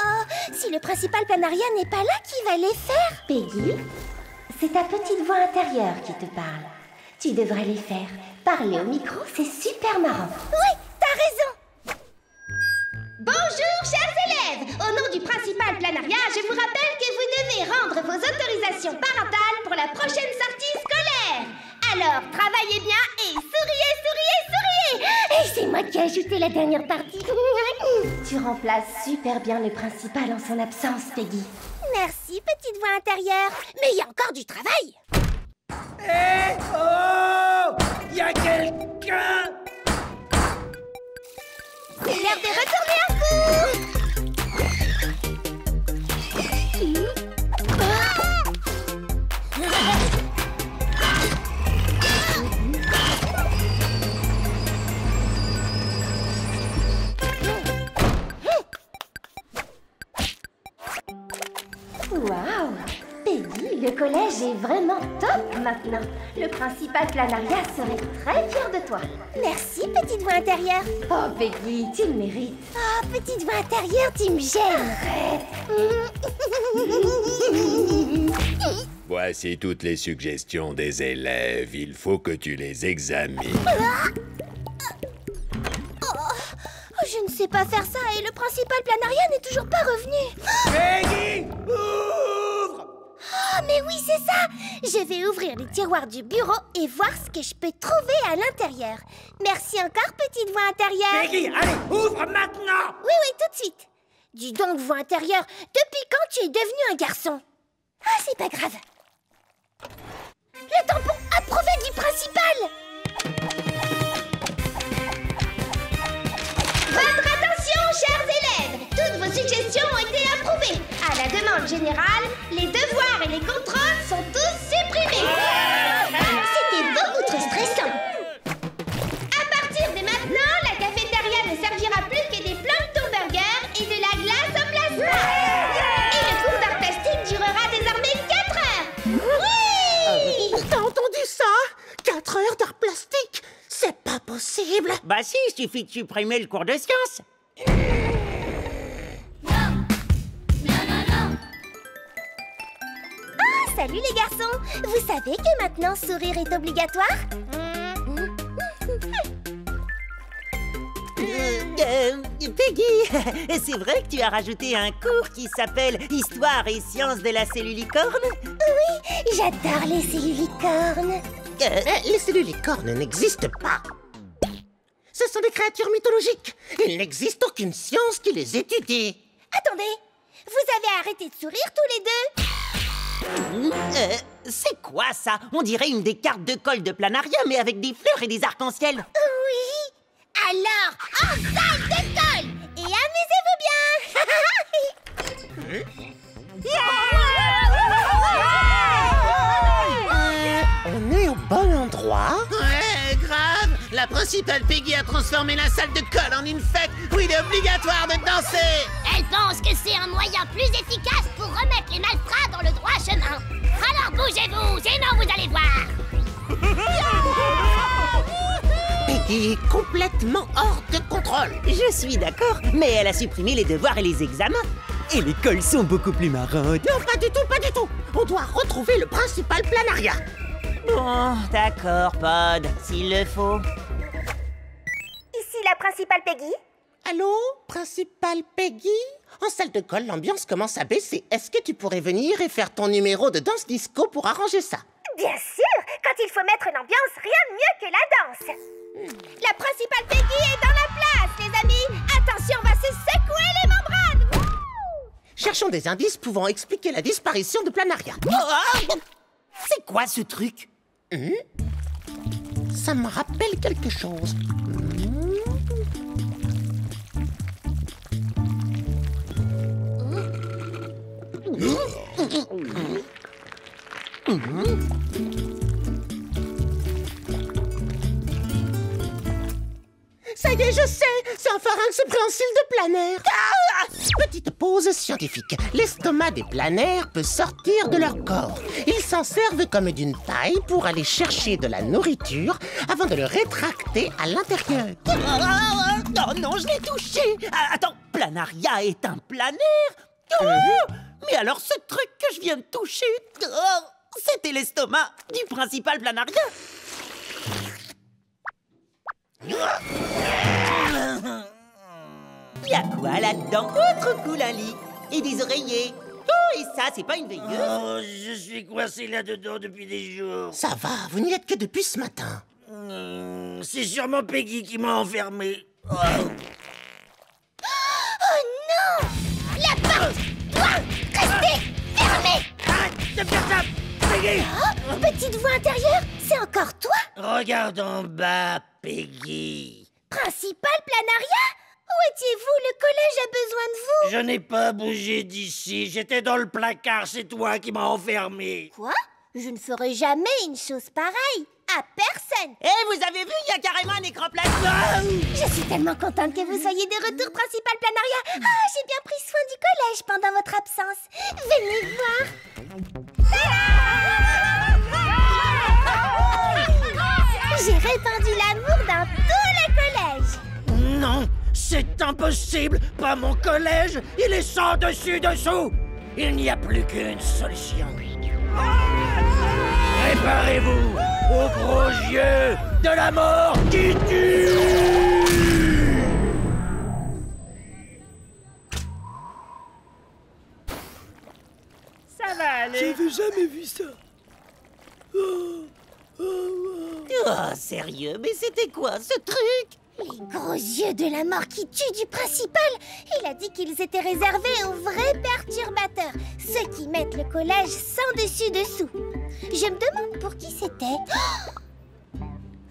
Speaker 2: Oh, si le principal Planaria n'est pas là, qui va les faire?
Speaker 7: Peggy, c'est ta petite voix intérieure qui te parle. Tu devrais les faire. Parler au micro, c'est super marrant.
Speaker 2: Oui, t'as raison. Bonjour, chers élèves. Au nom du principal Planaria, je vous rappelle que vous devez rendre vos autorisations parentales pour la prochaine sortie scolaire. Alors, travaillez bien et souriez, souriez, souriez.
Speaker 7: Et c'est moi qui ai ajouté la dernière partie. Tu remplaces super bien le principal en son absence, Peggy.
Speaker 2: Merci, petite voix intérieure. Mais il y a encore du travail.
Speaker 5: Hé! Oh! Y a quelqu'un?
Speaker 2: C'est l'heure de retourner en cours.
Speaker 7: Waouh! Peggy, le collège est vraiment top maintenant. Le principal Planaria serait très fier de toi.
Speaker 2: Merci, petite voix intérieure.
Speaker 7: Oh, Peggy, tu le mérites.
Speaker 2: Oh, petite voix intérieure, tu me gênes.
Speaker 3: Voici toutes les suggestions des élèves. Il faut que tu les examines.
Speaker 2: Je ne sais pas faire ça et le principal Planaria n'est toujours pas revenu.
Speaker 5: Peggy! Ouvre!
Speaker 2: Oh, mais oui, c'est ça. Je vais ouvrir les tiroirs du bureau et voir ce que je peux trouver à l'intérieur. Merci encore, petite voix intérieure.
Speaker 5: Peggy, allez, ouvre maintenant!
Speaker 2: Oui, oui, tout de suite. Dis donc, voix intérieure, depuis quand tu es devenu un garçon? Ah, c'est pas grave. Le tampon approuvé du principal. Votre attention, chers élèves. Toutes vos suggestions ont été approuvées. À la demande générale, les devoirs et les contrôles sont tous supprimés. C'était beaucoup trop stressant. À partir de maintenant, la cafétéria ne servira plus que des plancton burgers et de la glace au plasma. Et le cours d'art plastique durera désormais 4 heures. Oui!
Speaker 1: T'as entendu ça? 4 heures d'art plastique? C'est pas possible.
Speaker 4: Bah si, il suffit de supprimer le cours de sciences.
Speaker 2: Ah, salut les garçons. Vous savez que maintenant sourire est obligatoire?
Speaker 4: Peggy, c'est vrai que tu as rajouté un cours qui s'appelle Histoire et sciences de la cellulicorne?
Speaker 2: Oui, j'adore les cellulicornes.
Speaker 1: Les cellulicornes n'existent pas. Ce sont des créatures mythologiques. Il n'existe aucune science qui les étudie.
Speaker 2: Attendez, vous avez arrêté de sourire tous les deux?
Speaker 4: C'est quoi ça? On dirait une des cartes de colle de Planaria, mais avec des fleurs et des arcs-en-ciel.
Speaker 2: Oui. Alors, en salle de colle. Et amusez-vous bien.
Speaker 1: On est au bon endroit.
Speaker 8: Ouais, grave. La principale Peggy a transformé la salle de colle en une fête où il est obligatoire de danser.
Speaker 2: Elle pense que c'est un moyen plus efficace pour remettre les malfrats dans le droit chemin. Alors bougez-vous, sinon vous allez voir.
Speaker 1: Peggy est complètement hors de contrôle.
Speaker 4: Je suis d'accord, mais elle a supprimé les devoirs et les examens. Et les colles sont beaucoup plus marrantes.
Speaker 1: Non, pas du tout, pas du tout. On doit retrouver le principal Planaria.
Speaker 4: Bon, d'accord, Pod, s'il le faut.
Speaker 2: Ici la principale Peggy.
Speaker 1: Allô, principal Peggy? En salle de colle, l'ambiance commence à baisser. Est-ce que tu pourrais venir et faire ton numéro de danse disco pour arranger ça?
Speaker 2: Bien sûr, quand il faut mettre l'ambiance, rien de mieux que la danse. La principale Peggy est dans la place, les amis. Attention, on va se secouer les membranes.
Speaker 1: Cherchons des indices pouvant expliquer la disparition de Planaria.
Speaker 4: C'est quoi ce truc?
Speaker 1: Ça me rappelle quelque chose. Ça y est, je sais, c'est un pharynx préhensile de planaire. Ah! Petite pause scientifique. L'estomac des planaires peut sortir de leur corps. Ils s'en servent comme d'une paille pour aller chercher de la nourriture avant de le rétracter à l'intérieur.
Speaker 4: Non, non, je l'ai touché. Attends, Planaria est un planaire? Mais alors ce truc que je viens de toucher, c'était l'estomac du principal Planaria. Y'a quoi là-dedans? Oh, trop cool, un lit. Et des oreillers. Oh, et ça, c'est pas une veilleuse?
Speaker 5: Oh, je suis coincé là-dedans depuis des jours.
Speaker 1: Ça va, vous n'y êtes que depuis ce matin.
Speaker 5: C'est sûrement Peggy qui m'a enfermé.
Speaker 2: Oh non! La porte doit rester fermée!
Speaker 5: Arrête de faire ça, Peggy!
Speaker 2: Oh, petite voix intérieure, c'est encore toi?
Speaker 5: Regarde en bas, Peggy.
Speaker 2: Principal Planaria? Où étiez-vous? Le collège a besoin de vous.
Speaker 5: Je n'ai pas bougé d'ici. J'étais dans le placard. C'est toi qui m'as enfermé.
Speaker 2: Quoi? Je ne ferai jamais une chose pareille. À personne.
Speaker 4: Eh, vous avez vu, il y a carrément un écran plasma.
Speaker 2: Je suis tellement contente que vous soyez de retour, Principal Planaria. Ah, j'ai bien pris soin du collège pendant votre absence. Venez voir. J'ai répandu l'amour dans tout le collège.
Speaker 5: Non, c'est impossible. Pas mon collège. Il est sans dessus dessous. Il n'y a plus qu'une solution. Préparez-vous aux gros yeux de la mort qui tue.
Speaker 4: Ça va aller.
Speaker 6: J'avais jamais vu ça.
Speaker 4: Oh, sérieux, mais c'était quoi ce truc?
Speaker 2: Les gros yeux de la mort qui tuent du principal. Il a dit qu'ils étaient réservés aux vrais perturbateurs, ceux qui mettent le collège sans dessus-dessous. Je me demande pour qui c'était.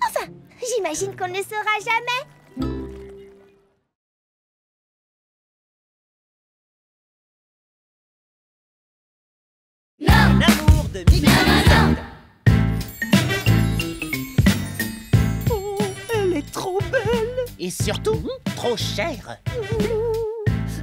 Speaker 2: Enfin, j'imagine qu'on ne le saura jamais.
Speaker 4: L'amour de Mignon. Oh, elle est trop belle.
Speaker 1: Et surtout, trop cher.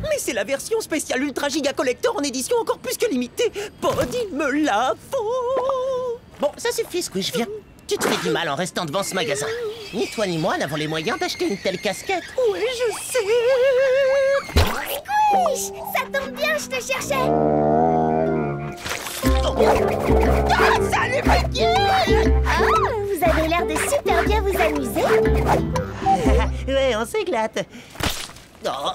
Speaker 4: Mais c'est la version spéciale Ultra Giga Collector en édition encore plus que limitée. Pod, il me la faut.
Speaker 1: Bon, ça suffit, Squish, viens. Tu te fais du mal en restant devant ce magasin. Ni toi ni moi n'avons les moyens d'acheter une telle casquette.
Speaker 4: Oui, je sais.
Speaker 2: Squish, ça tombe bien, je te cherchais.
Speaker 4: Salut, Peggy!
Speaker 2: Ah, vous avez l'air de super bien vous amuser.
Speaker 4: Ouais, on s'éclate.
Speaker 1: Non,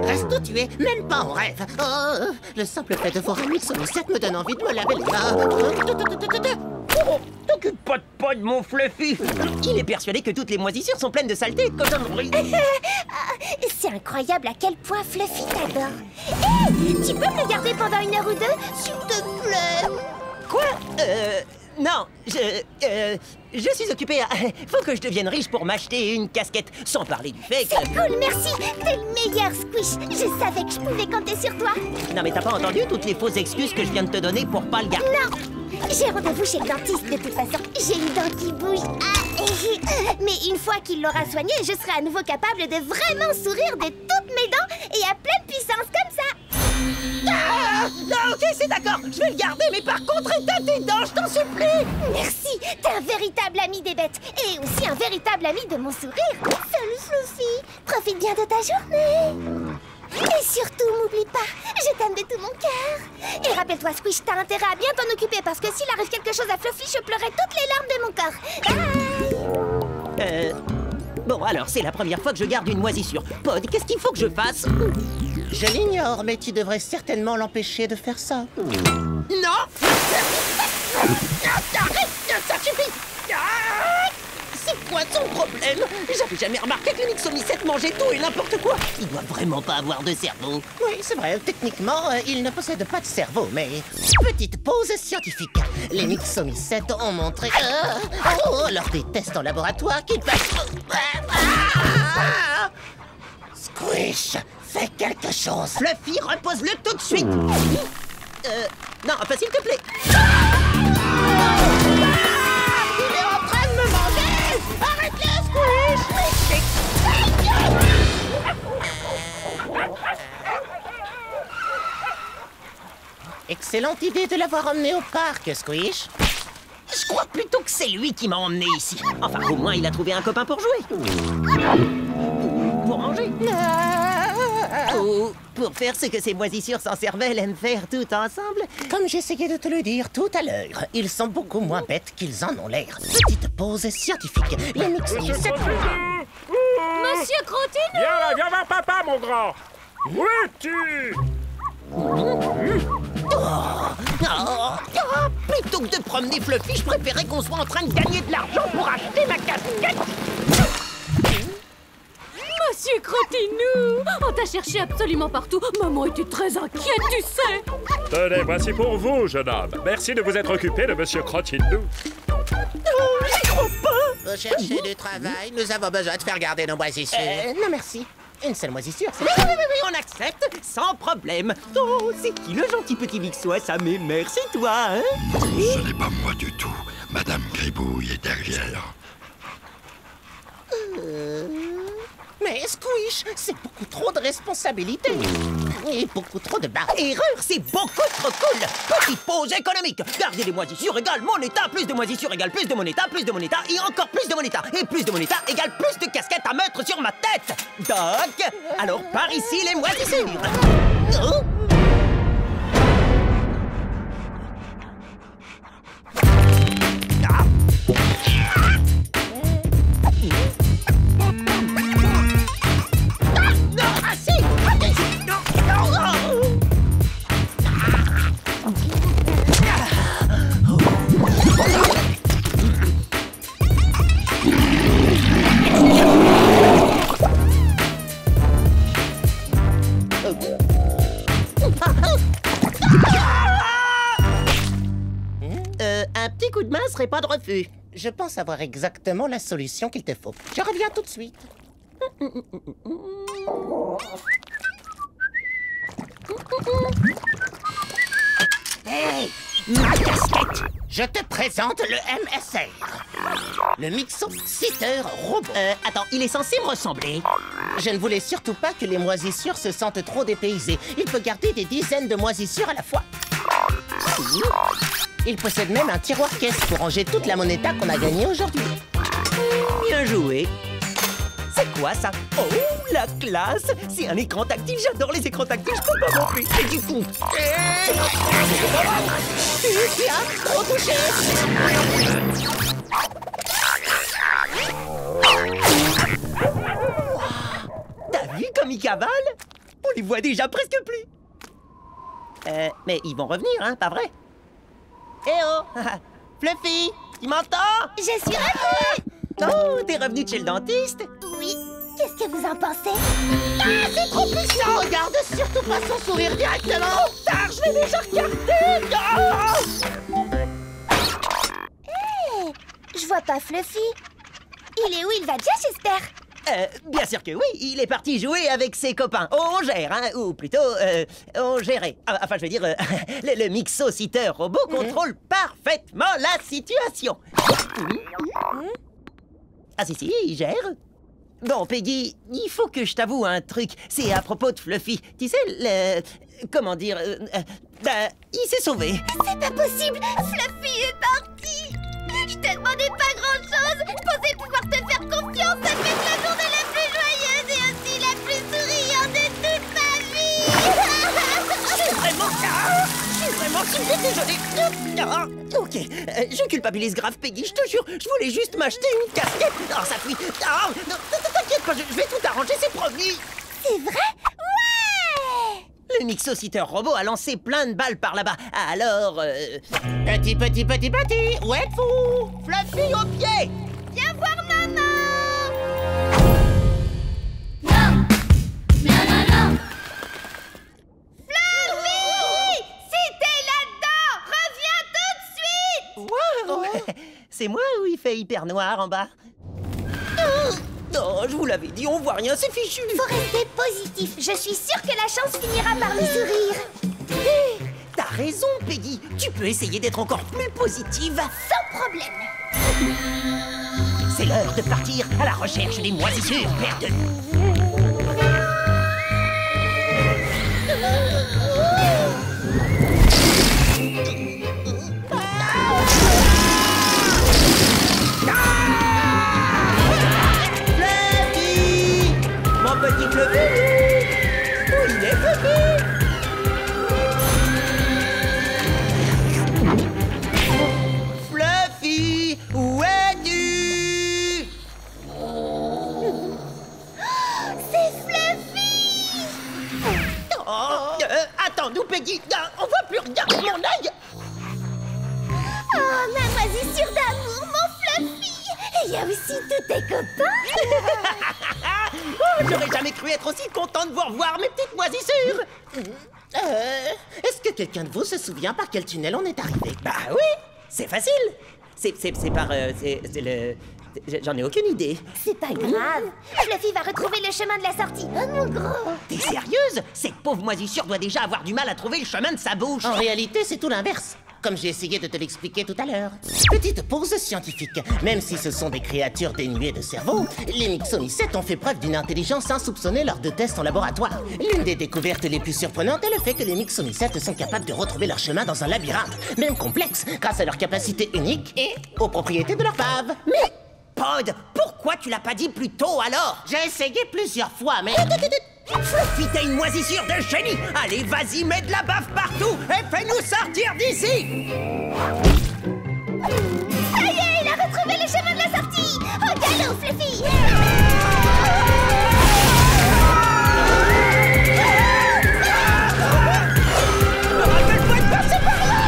Speaker 1: reste où tu es, même pas en rêve. Oh, le simple fait de voir un mixomicette me donne envie de me laver les mains.
Speaker 4: Oh, t'occupe pas de mon Fluffy. Il est persuadé que toutes les moisissures sont pleines de saleté et de cochonneries.
Speaker 2: C'est incroyable à quel point Fluffy t'adore. Hé, tu peux me le garder pendant 1 heure ou 2, s'il te plaît?
Speaker 4: Quoi? Non, je suis occupé à... Faut que je devienne riche pour m'acheter une casquette, sans parler du fait que...
Speaker 2: C'est cool, merci. T'es le meilleur, Squish. Je savais que je pouvais compter sur toi.
Speaker 4: Non, mais t'as pas entendu toutes les fausses excuses que je viens de te donner pour pas le garder?
Speaker 2: Non, j'ai rendez-vous chez le dentiste de toute façon. J'ai une dent qui bouge. Mais une fois qu'il l'aura soignée, je serai à nouveau capable de vraiment sourire de toutes mes dents et à pleine puissance comme ça.
Speaker 4: Non, ok, c'est d'accord, je vais le garder, mais par contre, éteins tes dents, je t'en supplie.
Speaker 2: Merci, t'es un véritable ami des bêtes et aussi un véritable ami de mon sourire. Salut, Fluffy, profite bien de ta journée. Et surtout, m'oublie pas, je t'aime de tout mon cœur. Et rappelle-toi, Squish, t'as intérêt à bien t'en occuper parce que s'il arrive quelque chose à Fluffy, je pleurerai toutes les larmes de mon corps. Bye.
Speaker 4: Bon, alors, c'est la première fois que je garde une moisissure. Pod, qu'est-ce qu'il faut que je fasse?
Speaker 1: Je l'ignore, mais tu devrais certainement l'empêcher de faire ça.
Speaker 4: Non! Arrête! Ça suffit! C'est quoi son problème? J'avais jamais remarqué que le mixomicette mangeait tout et n'importe quoi. Il doit vraiment pas avoir de cerveau.
Speaker 1: Oui, c'est vrai, techniquement, il ne possède pas de cerveau, mais... Petite pause scientifique. Les mixomycètes ont montré, lors des tests en laboratoire, qu'ils peuvent... Squish, fais quelque chose.
Speaker 4: Fluffy, repose-le tout de suite. Non, enfin, s'il te plaît.
Speaker 1: Excellente idée de l'avoir emmené au parc, Squish.
Speaker 4: Je crois plutôt que c'est lui qui m'a emmené ici. Enfin, au moins, il a trouvé un copain pour jouer. Pour manger. Ou pour faire ce que ces moisissures sans cervelle aiment faire tout ensemble.
Speaker 1: Comme j'essayais de te le dire tout à l'heure, ils sont beaucoup moins bêtes qu'ils en ont l'air. Petite pause scientifique. Les mixes du 7...
Speaker 2: Monsieur Crottine!
Speaker 9: Viens là, papa, mon grand! Où es-tu?
Speaker 4: Plutôt que de promener Fluffy, je préférais qu'on soit en train de gagner de l'argent pour acheter ma casquette.
Speaker 10: Monsieur Crottinou, on t'a cherché absolument partout. Maman était très inquiète, tu sais.
Speaker 9: Tenez, voici pour vous, jeune homme. Merci de vous être occupé de Monsieur Crottinou.
Speaker 1: Vous cherchez du travail? Nous avons besoin de faire garder nos moisissures. Non, merci. Une seule moisissure, c'est...
Speaker 4: Oui, on accepte, sans problème. Oh, c'est qui le gentil petit Mixois, ça m'émerveille, c'est toi, hein?
Speaker 11: Ce n'est pas moi du tout. Madame Gribouille est derrière.
Speaker 1: Mais Squish, c'est beaucoup trop de responsabilités. Et beaucoup trop de barres.
Speaker 4: Erreur, c'est beaucoup trop cool. Petite pause économique. Garder des moisissures égale monéta, plus de moisissures égale plus de monéta et encore plus de monéta. Et plus de monéta égale plus de casquettes à mettre sur ma tête. Doc, alors par ici les moisissures. Oh.
Speaker 1: Un petit coup de main serait pas de refus. Je pense avoir exactement la solution qu'il te faut. Je reviens tout de suite. Hey, ma casquette! Je te présente le MSR. Le Mixo-Sitter Robot.
Speaker 4: Attends, il est censé me ressembler.
Speaker 1: Je ne voulais surtout pas que les moisissures se sentent trop dépaysées. Il peut garder des dizaines de moisissures à la fois. Il possède même un tiroir-caisse pour ranger toute la monéta qu'on a gagnée aujourd'hui.
Speaker 4: Bien joué. C'est quoi ça? Oh, la classe! C'est un écran tactile, j'adore les écrans tactiles, je peux pas m'en et du coup...
Speaker 1: Trop touché!
Speaker 4: T'as vu comme ils cavalent? On les voit déjà presque plus. Mais ils vont revenir, hein, pas vrai? Eh oh! Fluffy, tu m'entends?
Speaker 2: Je suis revenue!
Speaker 4: Oh, t'es revenu de chez le dentiste?
Speaker 2: Oui. Qu'est-ce que vous en pensez?
Speaker 1: Ah, c'est trop puissant! Regarde surtout pas son sourire directement! Tard, je l'ai déjà regardé!
Speaker 2: Hé! Je vois pas Fluffy. Il est où? Il va bien, j'espère.
Speaker 4: Bien sûr que oui, il est parti jouer avec ses copains. On gère, hein, ou plutôt, on gérait. Enfin, je veux dire, le Mixo-Sitter Robot contrôle parfaitement la situation. Ah si, il gère. Bon, Peggy, il faut que je t'avoue un truc. C'est à propos de Fluffy. Tu sais, comment dire... il s'est sauvé.
Speaker 2: C'est pas possible! Fluffy est parti! Je te demandais pas grand-chose! Je pensais pouvoir te faire confiance à faire la journée la plus joyeuse et aussi la plus souriante de toute ma vie!
Speaker 4: Je suis vraiment désolé. Ok, je culpabilise grave, Peggy, je te jure. Je voulais juste m'acheter une casquette. Oh, ça fuit. T'inquiète pas, je vais tout arranger, c'est promis.
Speaker 2: C'est vrai? Ouais!
Speaker 4: Le Mixo-Sitter Robot a lancé plein de balles par là-bas. Alors,
Speaker 1: Petit, où êtes-vous?
Speaker 4: Fluffy au pied!
Speaker 2: Viens voir maman!
Speaker 4: C'est moi ou il fait hyper noir en bas? Non, je vous l'avais dit, on voit rien, c'est fichu.
Speaker 2: Faut rester positif. Je suis sûre que la chance finira par nous sourire.
Speaker 4: T'as raison, Peggy. Tu peux essayer d'être encore plus positive.
Speaker 2: Sans problème.
Speaker 4: C'est l'heure de partir à la recherche des moisissures perdues. Attends-nous, Peggy. On voit plus rien. Mon œil.
Speaker 2: Oh, ma moisissure d'amour, mon Fluffy! Il y a aussi tous tes copains!
Speaker 4: J'aurais jamais cru être aussi content de vous revoir, mes petites moisissures!
Speaker 1: Est-ce que quelqu'un de vous se souvient par quel tunnel on est arrivé?
Speaker 4: Bah oui, c'est facile. C'est par... J'en ai aucune idée.
Speaker 2: C'est pas grave. Fluffy va retrouver le chemin de la sortie. Oh, mon gros!
Speaker 4: T'es sérieuse? Cette pauvre moisissure doit déjà avoir du mal à trouver le chemin de sa bouche.
Speaker 1: En réalité, c'est tout l'inverse. Comme j'ai essayé de te l'expliquer tout à l'heure. Petite pause scientifique. Même si ce sont des créatures dénuées de cerveau, les Mixomycètes ont fait preuve d'une intelligence insoupçonnée lors de tests en laboratoire. L'une des découvertes les plus surprenantes est le fait que les Mixomycètes sont capables de retrouver leur chemin dans un labyrinthe, même complexe, grâce à leur capacité unique et aux propriétés de leur bave.
Speaker 4: Mais, Pod, pourquoi tu l'as pas dit plus tôt alors?
Speaker 1: J'ai essayé plusieurs fois, mais...
Speaker 4: Fluffy, t'es une moisissure de génie! Allez, vas-y, mets de la baffe partout et fais-nous sortir d'ici!
Speaker 2: Ça y est, il a retrouvé le chemin de la sortie! Au galop, Fluffy!
Speaker 4: Rappelle-toi de passer par là!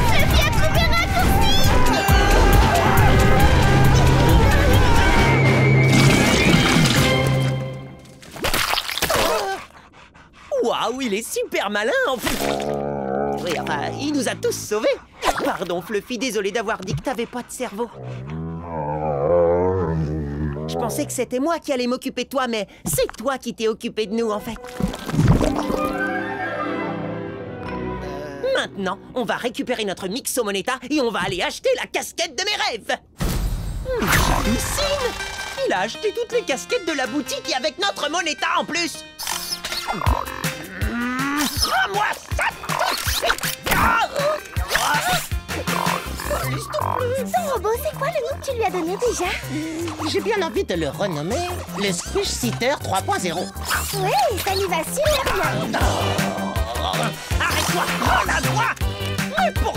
Speaker 2: Fluffy a trouvé un raccourci!
Speaker 4: Waouh, il est super malin en plus! Oui, enfin, il nous a tous sauvés! Pardon, Fluffy, désolé d'avoir dit que t'avais pas de cerveau. Je pensais que c'était moi qui allais m'occuper de toi, mais c'est toi qui t'es occupé de nous, en fait. Maintenant, on va récupérer notre Mixo-Moneta et on va aller acheter la casquette de mes rêves! Hallucine! Il a acheté toutes les casquettes de la boutique et avec notre Moneta en plus! Rends-moi ça tout de suite!
Speaker 2: Ton robot, c'est quoi le nom que tu lui as donné déjà?
Speaker 1: J'ai bien envie de le renommer le Squish Sitter 3.0.
Speaker 2: Ouais, ça lui va super bien!
Speaker 4: Arrête-toi! Rends-la droit! Mais pour